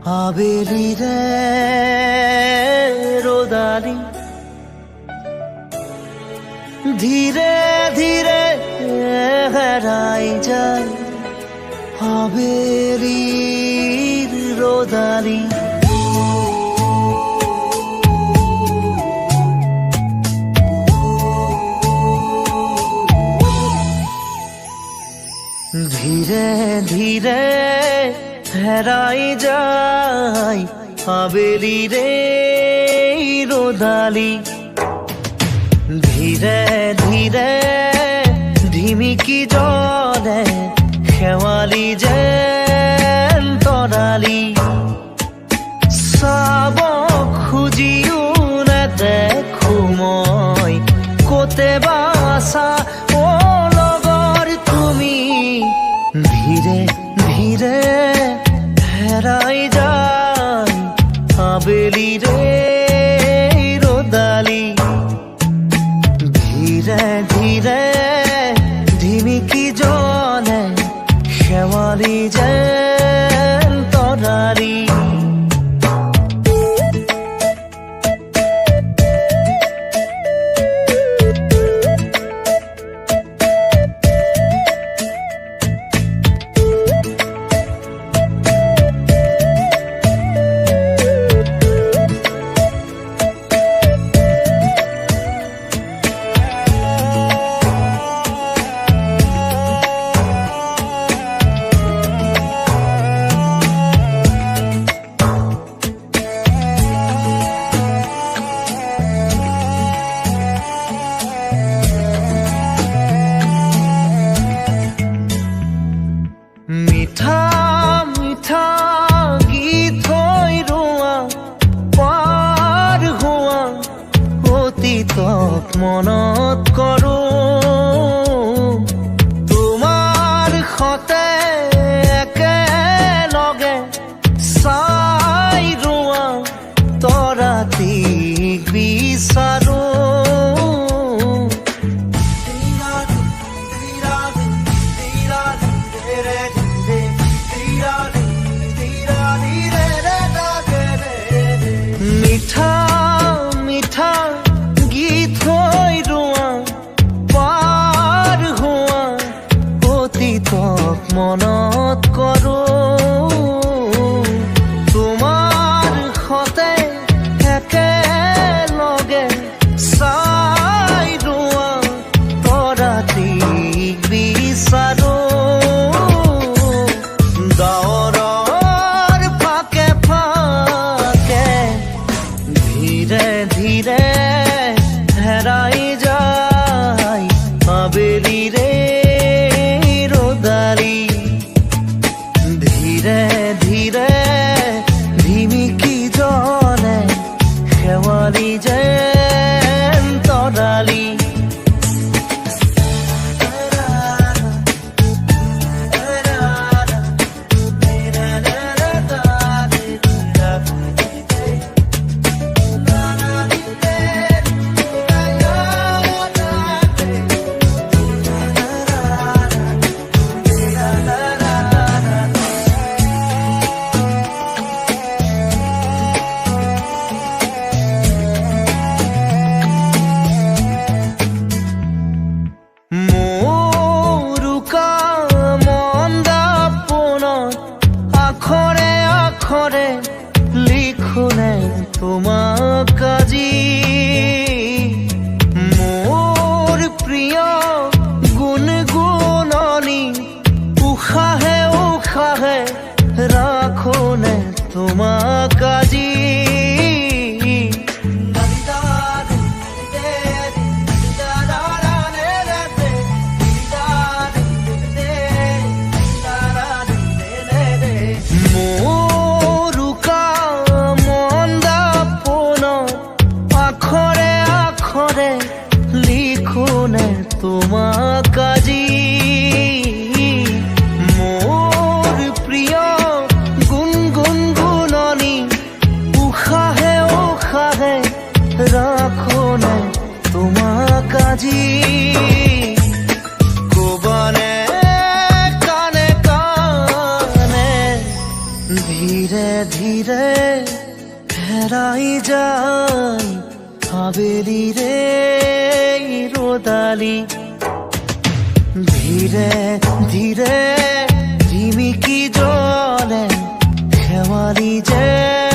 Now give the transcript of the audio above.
আবেলিৰে ৰ'দালি ধীৰে ধীৰে হেৰাই যায় আবেলিৰ ৰ'দালি ধীৰে ধীৰে হেৰাই যায় আবেলিৰে ৰোদালি ধীৰে ধীৰে ঢিমিকি জলে শেৱালি যেন তৰালি চাব খুজিও নেদেখো মই ক'তে বা আছা ধীৰে ধীৰে হেৰাই যায় আবেলিৰে ৰোদালি ধীৰে ধীৰে ঢিমিকি জলে শেৱালি যেন তৰালি মিঠা মিঠা গীত হৈ ৰোৱা পাৰ হোৱা অতীতক মনত কৰোঁ তোমাৰ সতে একেলগে চাই ৰোৱা তৰাটিক বিচাৰোঁ মিঠা মিঠা গীত হৈ ৰোৱা পাৰ হোৱা অতীতক মনত কৰোঁ তোমাৰ সতে একেলগে চাই ৰোৱা তৰাটিক বিচাৰোঁ ধীৰে হেৰাই যায় আবেলিৰে ৰোদালি ধীৰে ধীৰে ঢিমিকি জলে শেৱালি যেন তৰালি আখৰে লিখোনে তোমাক আজি মোৰ প্ৰিয় গুণগুণনি উশাহে উশাহে ৰাখোনে তোমাক আজি লিখোনে তোমাক আজি মোৰ প্ৰিয় গুণগুণনি উশাহে উশাহে ৰাখোনে তোমাক আজি ক'বানে কাণে কাণে ধীৰে ধীৰে ৰে ৰোদালি ধীৰে ধীৰে ঝিমিকি জলে খেওয়ালি যে